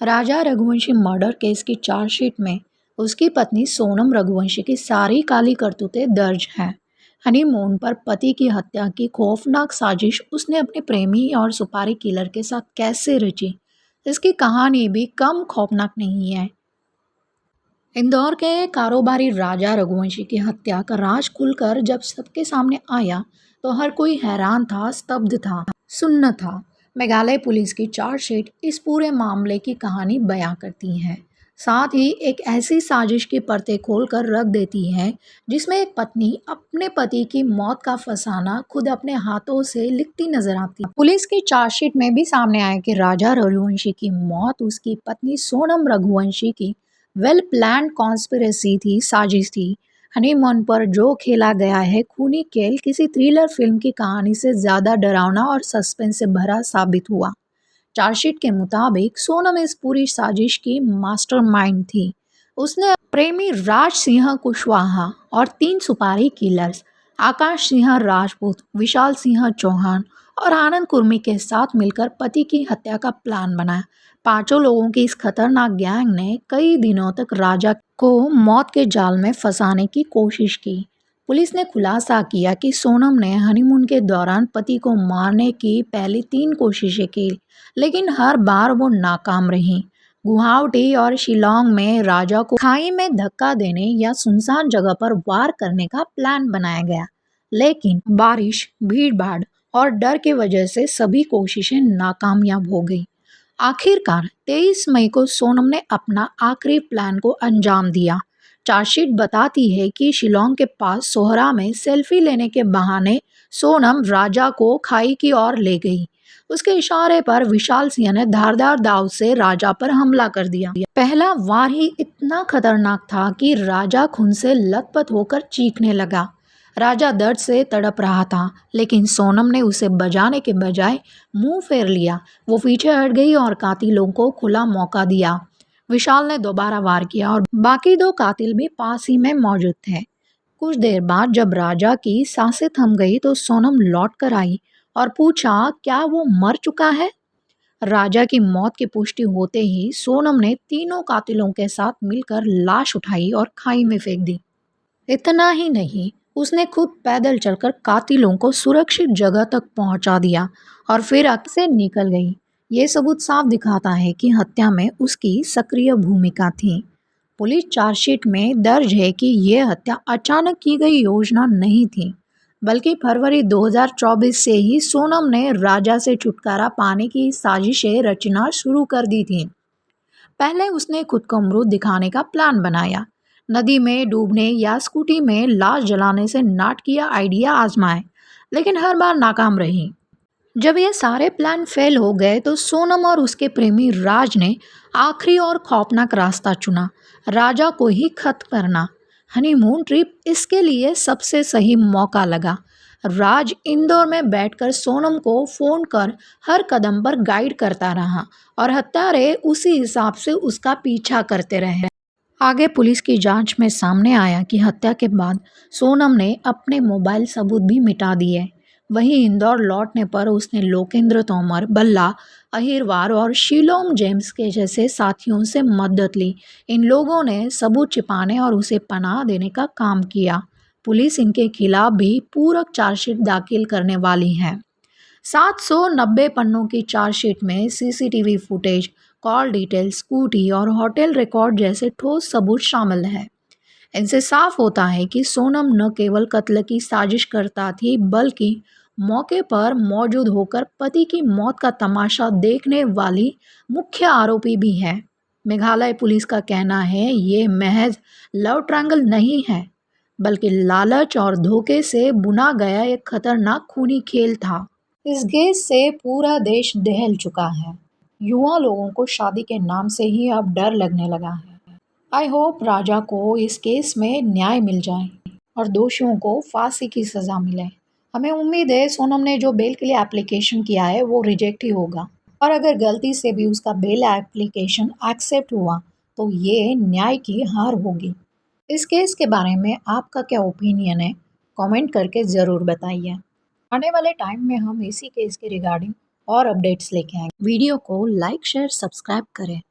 राजा Raghuvanshi murder case की chargesheet में उसकी पत्नी सोनम रघुवंशी की सारी काली करतूतें दर्ज हैं। हनीमून पर पति की हत्या की खौफनाक साजिश उसने अपने प्रेमी और सुपारी किलर के साथ कैसे रची, इसकी कहानी भी कम खौफनाक नहीं है। इंदौर के कारोबारी राजा रघुवंशी की हत्या का राज खुलकर जब सबके सामने आया तो हर कोई हैरान था, स्तब्ध था, सुन्न था। मेघालय पुलिस की चार्जशीट इस पूरे मामले की कहानी बयां करती है, साथ ही एक ऐसी साजिश की परतें खोलकर रख देती है जिसमें एक पत्नी अपने पति की मौत का फसाना खुद अपने हाथों से लिखती नजर आती है। पुलिस की चार्जशीट में भी सामने आया कि राजा रघुवंशी की मौत उसकी पत्नी सोनम रघुवंशी की वेल प्लान्ड कॉन्स्पिरेसी थी, साजिश थी। हनीमून पर जो खेला गया है खूनी खेल किसी थ्रिलर फिल्म की कहानी से ज्यादा डरावना और सस्पेंस से भरा साबित हुआ। चार्जशीट के मुताबिक सोनम इस पूरी साजिश की मास्टरमाइंड थी। उसने प्रेमी राज सिंह कुशवाहा और 3 सुपारी किलर्स आकाश सिंह राजपूत, विशाल सिंह चौहान और आनंद कुर्मी के साथ मिलकर पति की हत्या का प्लान बनाया। पांचों लोगों की इस खतरनाक गैंग ने कई दिनों तक राजा को मौत के जाल में फंसाने की कोशिश की। पुलिस ने खुलासा किया कि सोनम ने हनीमून के दौरान पति को मारने की पहली 3 कोशिशें की, लेकिन हर बार वो नाकाम रही। गुवाहाटी और शिलोंग में राजा को खाई में धक्का देने या सुनसान जगह पर वार करने का प्लान बनाया गया, लेकिन बारिश, भीड़-भाड़ और डर की वजह से सभी कोशिशें नाकामयाब हो गई। आखिरकार 23 मई को सोनम ने अपना आखिरी प्लान को अंजाम दिया। चार्जशीट बताती है कि शिलोंग के पास सोहरा में सेल्फी लेने के बहाने सोनम राजा को खाई की ओर ले गई। उसके इशारे पर विशाल सिंह ने धारदार दाव से राजा पर हमला कर दिया। पहला वार ही इतना खतरनाक था कि राजा खून से लथपथ होकर चीखने लगा। राजा दर्द से तड़प रहा था, लेकिन सोनम ने उसे बजाने के बजाय मुंह फेर लिया। वो पीछे हट गई और कातिलों को खुला मौका दिया। विशाल ने दोबारा वार किया और बाकी 2 कातिल भी पास ही में मौजूद थे। कुछ देर बाद जब राजा की सांसें थम गई तो सोनम लौट कर आई और पूछा, क्या वो मर चुका है? राजा की मौत की पुष्टि होते ही सोनम ने तीनों कातिलों के साथ मिलकर लाश उठाई और खाई में फेंक दी। इतना ही नहीं, उसने खुद पैदल चलकर कातिलों को सुरक्षित जगह तक पहुंचा दिया और फिर से निकल गई। ये सबूत साफ दिखाता है कि हत्या में उसकी सक्रिय भूमिका थी। पुलिस चार्जशीट में दर्ज है कि यह हत्या अचानक की गई योजना नहीं थी, बल्कि फरवरी 2024 से ही सोनम ने राजा से छुटकारा पाने की साजिशें रचना शुरू कर दी थी। पहले उसने खुद को मृत दिखाने का प्लान बनाया, नदी में डूबने या स्कूटी में लाश जलाने से नाटकीय आइडिया आजमाए, लेकिन हर बार नाकाम रही। जब ये सारे प्लान फेल हो गए तो सोनम और उसके प्रेमी राज ने आखिरी और खौफनाक रास्ता चुना, राजा को ही खत्म करना। हनीमून ट्रिप इसके लिए सबसे सही मौका लगा। राज इंदौर में बैठकर सोनम को फोन कर हर कदम पर गाइड करता रहा और हत्यारे उसी हिसाब से उसका पीछा करते रहे। आगे पुलिस की जांच में सामने आया कि हत्या के बाद सोनम ने अपने मोबाइल सबूत भी मिटा दिए। वहीं इंदौर लौटने पर उसने लोकेंद्र तोमर, बल्ला अहिरवार और शीलोम जेम्स के जैसे साथियों से मदद ली। इन लोगों ने सबूत छिपाने और उसे पनाह देने का काम किया। पुलिस इनके खिलाफ भी पूरक चार्जशीट दाखिल करने वाली है। 790 पन्नों की चार्जशीट में CCTV footage, call detail, scooty और होटल रिकॉर्ड जैसे ठोस सबूत शामिल हैं। इनसे साफ होता है कि सोनम न केवल कत्ल की साजिश करता थी, बल्कि मौके पर मौजूद होकर पति की मौत का तमाशा देखने वाली मुख्य आरोपी भी है। मेघालय पुलिस का कहना है ये महज लव ट्रायंगल नहीं है, बल्कि लालच और धोखे से बुना गया एक खतरनाक खूनी खेल था। इस केस से पूरा देश दहल चुका है। युवा लोगों को शादी के नाम से ही अब डर लगने लगा है। आई होप राजा को इस केस में न्याय मिल जाए और दोषियों को फांसी की सज़ा मिले। हमें उम्मीद है सोनम ने जो बेल के लिए एप्लीकेशन किया है वो रिजेक्ट ही होगा, और अगर गलती से भी उसका बेल एप्लीकेशन एक्सेप्ट हुआ तो ये न्याय की हार होगी। इस केस के बारे में आपका क्या ओपिनियन है, कमेंट करके ज़रूर बताइए। आने वाले टाइम में हम इसी केस के रिगार्डिंग और अपडेट्स लेके आएंगे। वीडियो को लाइक, शेयर, सब्सक्राइब करें।